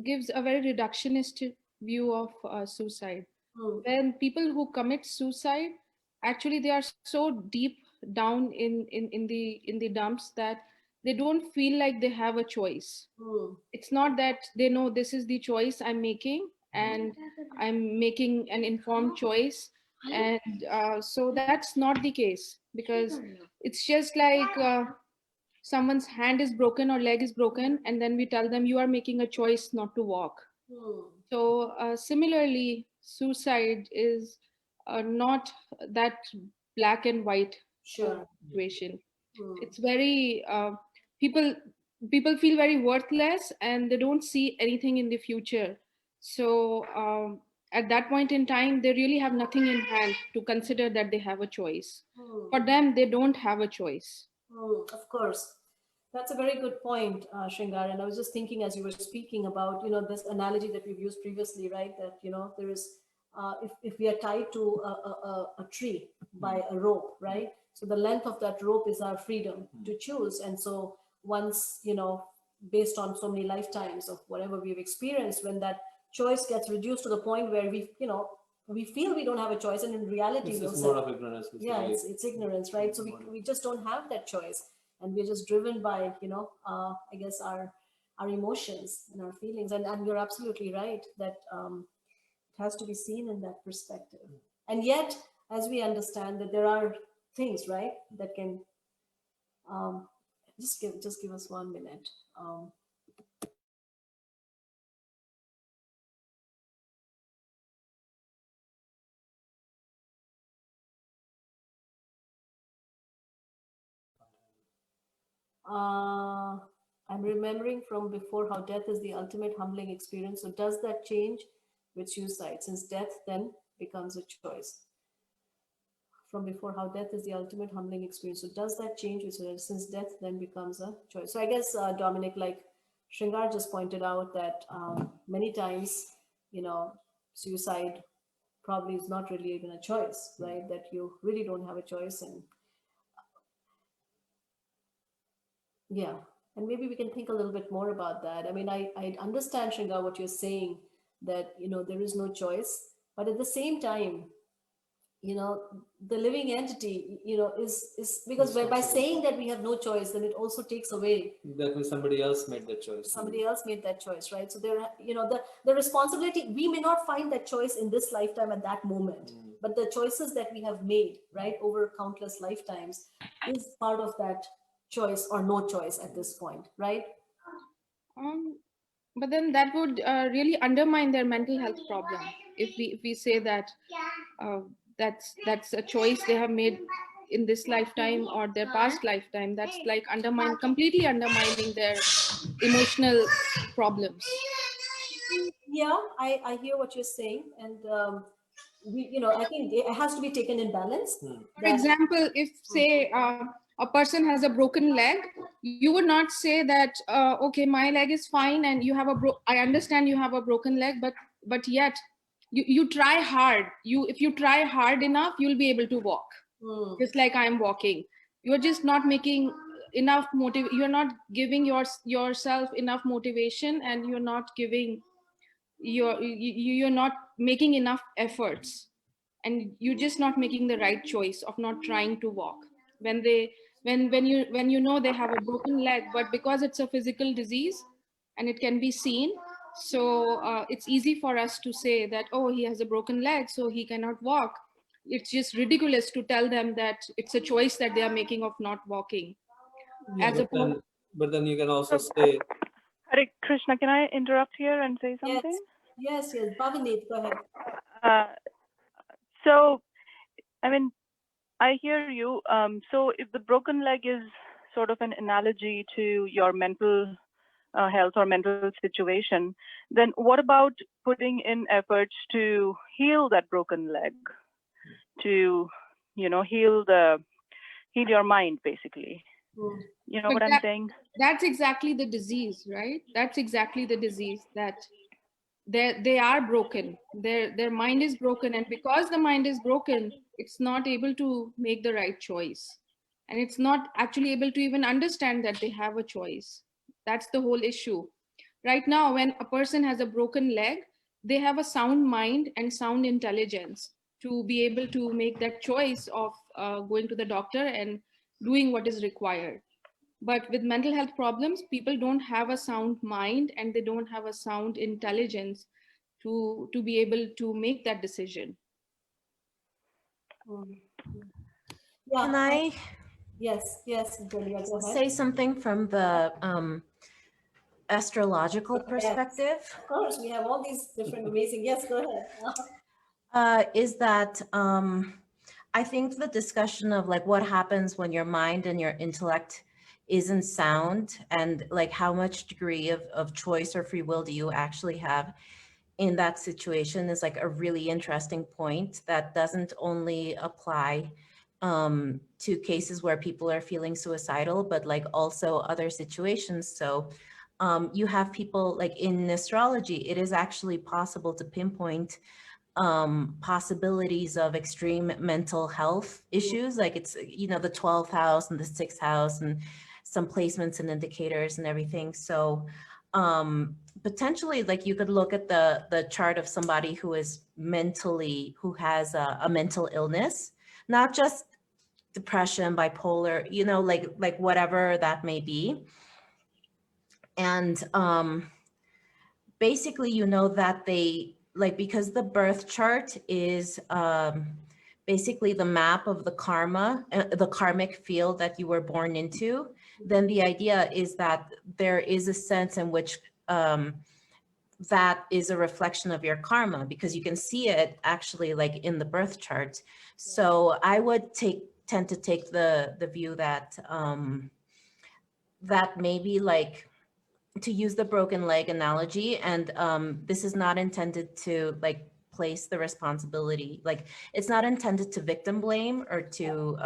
gives a very reductionist view of suicide. When people who commit suicide, actually they are so deep down in the dumps that they don't feel like they have a choice. It's not that they know this is the choice I'm making and I'm making an informed choice. And so that's not the case, because it's just like someone's hand is broken or leg is broken, and then we tell them you are making a choice not to walk. So similarly, suicide is not that black and white situation. It's very people feel very worthless and they don't see anything in the future. So at that point in time, they really have nothing in hand to consider that they have a choice. For them, they don't have a choice. Of course. That's a very good point, Shringar. And I was just thinking as you were speaking about, this analogy that we've used previously, right? That, there is, if we are tied to a tree by a rope, right? So the length of that rope is our freedom to choose. And so once, based on so many lifetimes of whatever we've experienced, when that choice gets reduced to the point where we feel we don't have a choice, and in reality, it's more of ignorance. It's ignorance, right? So we just don't have that choice, and we're just driven by I guess our emotions and our feelings. And you're absolutely right that it has to be seen in that perspective. And yet, as we understand that there are things, right, that can just give us 1 minute. I'm remembering from before how death is the ultimate humbling experience. So does that change with suicide, since death then becomes a choice? From before, how death is the ultimate humbling experience. So does that change with suicide, since death then becomes a choice? So I guess, Dominic, like Shringar just pointed out, that many times, suicide probably is not really even a choice, right? That you really don't have a choice. And yeah, and maybe we can think a little bit more about that. I mean, I understand, Shringar, what you're saying, that, there is no choice, but at the same time, the living entity, is because by saying that we have no choice, then it also takes away. That means somebody else made that choice. Somebody else made that choice, right? So there, the responsibility, we may not find that choice in this lifetime at that moment, but the choices that we have made, right, over countless lifetimes is part of that choice or no choice at this point, right? But then that would really undermine their mental health problem if we say that that's a choice they have made in this lifetime or their past lifetime. That's like completely undermining their emotional problems. Yeah, I hear what you're saying, and I think it has to be taken in balance. For example, if say a person has a broken leg, you would not say that okay, my leg is fine and you have I understand you have a broken leg, but yet you try hard. If you try hard enough, you'll be able to walk. Just like I'm walking. You're just not making enough you're not giving yourself enough motivation, and you're not giving you're not making enough efforts, and you're just not making the right choice of not trying to walk when you know they have a broken leg, but because it's a physical disease and it can be seen, so it's easy for us to say that, oh, he has a broken leg so he cannot walk. It's just ridiculous to tell them that it's a choice that they are making of not walking. Yeah, but then you can also say, Hare Krishna, can I interrupt here and say something? Yes, Bhavani, go ahead. So, I mean, I hear you. So if the broken leg is sort of an analogy to your mental health or mental situation, then what about putting in efforts to heal that broken leg, to, heal your mind, basically? You know what I'm saying? That's exactly the disease, right? That's exactly the disease, that they are broken. Their mind is broken, and because the mind is broken, it's not able to make the right choice, and it's not actually able to even understand that they have a choice. That's the whole issue. Right now, when a person has a broken leg, they have a sound mind and sound intelligence to be able to make that choice of going to the doctor and doing what is required. But with mental health problems, people don't have a sound mind and they don't have a sound intelligence to be able to make that decision. Yeah. Can I Yes, Delia, go ahead. say something from the astrological perspective? Yes, of course, we have all these different amazing. Yes, go ahead. Is that I think the discussion of like what happens when your mind and your intellect isn't sound, and like how much degree of choice or free will do you actually have in that situation is like a really interesting point that doesn't only apply to cases where people are feeling suicidal, but like also other situations. So you have people like in astrology, it is actually possible to pinpoint possibilities of extreme mental health issues. Like it's, you know, the 12th house and the 6th house and some placements and indicators and everything. So potentially like you could look at the chart of somebody who is mentally, who has a mental illness, not just depression, bipolar, you know, like whatever that may be. And basically, you know, that they like, because the birth chart is basically the map of the karma, the karmic field that you were born into, then the idea is that there is a sense in which that is a reflection of your karma, because you can see it actually like in the birth chart. So I would tend to take the view that that maybe like, to use the broken leg analogy, and this is not intended to like place the responsibility, like it's not intended to victim blame or to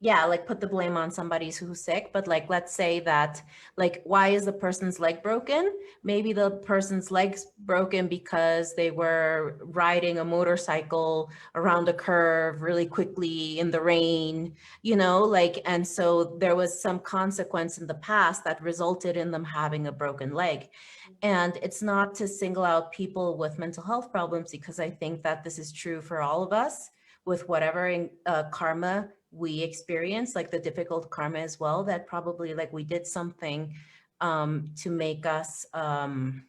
yeah, like put the blame on somebody who's sick, but like, let's say that, like, why is the person's leg broken? Maybe the person's leg's broken because they were riding a motorcycle around a curve really quickly in the rain, you know, like, and so there was some consequence in the past that resulted in them having a broken leg. And it's not to single out people with mental health problems, because I think that this is true for all of us with whatever karma we experience, like the difficult karma as well, that probably like we did something to make us to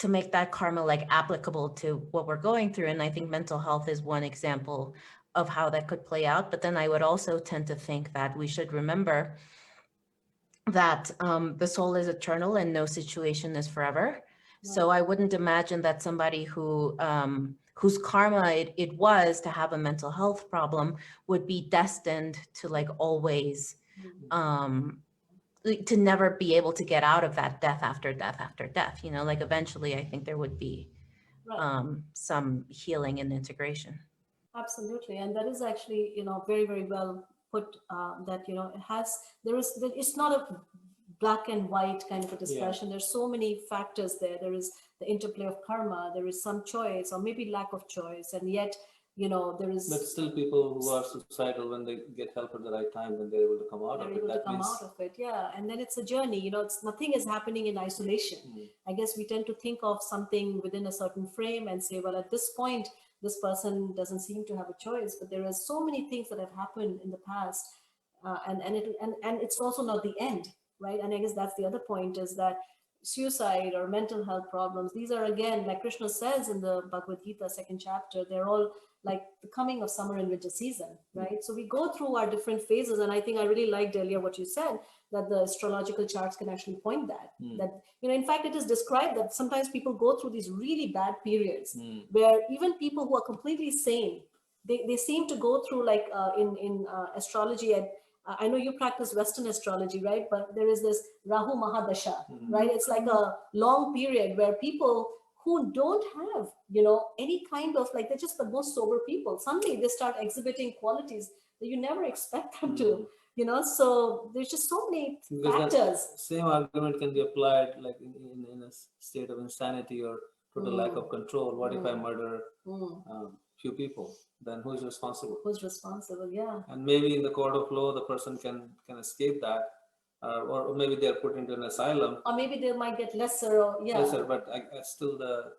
make that karma like applicable to what we're going through. And I think mental health is one example of how that could play out. But then I would also tend to think that we should remember that the soul is eternal and no situation is forever. So I wouldn't imagine that somebody who whose karma it was to have a mental health problem would be destined to like always to never be able to get out of that death after death after death. You know, like eventually I think there would be some healing and integration. Absolutely, and that is actually, you know, very, very well put. That, you know, it has, it's not a black and white kind of a discussion. There's so many factors there. There is the interplay of karma. There is some choice, or maybe lack of choice, and yet, you know, there is. But still, people who are suicidal, when they get help at the right time, then they're able to come out of it. Able to come out of it, yeah. And then it's a journey. You know, it's nothing is happening in isolation. I guess we tend to think of something within a certain frame and say, well, at this point, this person doesn't seem to have a choice. But there are so many things that have happened in the past, and it's also not the end, right? And I guess that's the other point, is that suicide or mental health problems, these are, again, like Krishna says in the Bhagavad-Gita 2nd chapter, they're all like the coming of summer and winter season, right? So we go through our different phases, and I think I really liked earlier what you said, that the astrological charts can actually point that, that, you know, in fact, it is described that sometimes people go through these really bad periods where even people who are completely sane, they seem to go through, like in astrology, and I know you practice Western astrology, right? But there is this Rahu Mahadasha, right? It's like a long period where people who don't have, you know, any kind of, like, they're just the most sober people, suddenly they start exhibiting qualities that you never expect them to, you know. So there's just so many factors. Same argument can be applied like in a state of insanity or total lack of control. What if I murder few people? Then who's responsible? Who's responsible? Yeah. And maybe in the court of law, the person can escape that, or maybe they're put into an asylum. Or maybe they might get lesser, or lesser. But still, the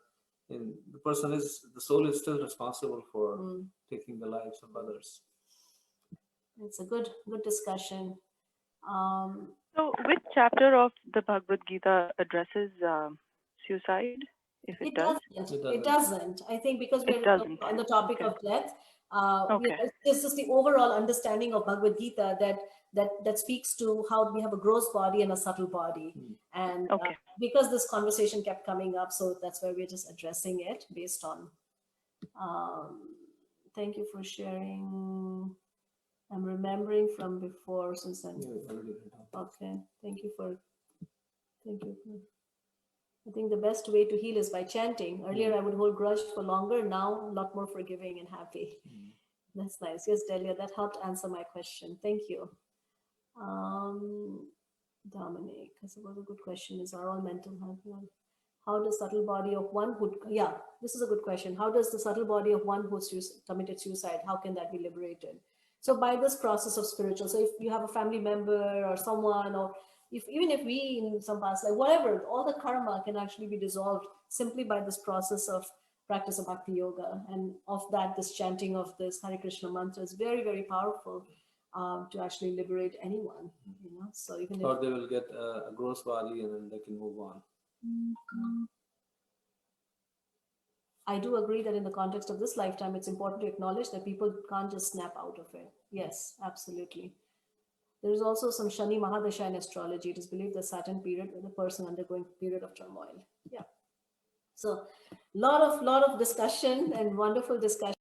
soul is still responsible for taking the lives of others. It's a good discussion. So which chapter of the Bhagavad Gita addresses suicide, if it does? It doesn't. I think because It we're doesn't. on the topic Okay. of death, Okay. this is the overall understanding of Bhagavad Gita that speaks to how we have a gross body and a subtle body. And Okay. because this conversation kept coming up, so that's why we're just addressing it based on. Thank you for sharing. I'm remembering from before, Susan. Okay, thank you. I think the best way to heal is by chanting. Earlier, I would hold grudge for longer. Now, a lot more forgiving and happy. That's nice. Yes, Delia, that helped answer my question. Thank you. Dominic, I suppose a good question is, are all mental health one? How does subtle body of one who, yeah, this is a good question. How does the subtle body of one who committed suicide, how can that be liberated? So by this process of spiritual, so if you have a family member or someone, or even if we in some past life, whatever, all the karma can actually be dissolved simply by this process of practice of Bhakti Yoga. And of that, this chanting of this Hare Krishna mantra is very, very powerful to actually liberate anyone, you know. So even Or if they will get a gross body and then they can move on. I do agree that in the context of this lifetime, it's important to acknowledge that people can't just snap out of it. Yes, absolutely. There is also some Shani Mahadasha in astrology. It is believed that Saturn period with a person undergoing period of turmoil. Yeah. So lot of discussion and wonderful discussion.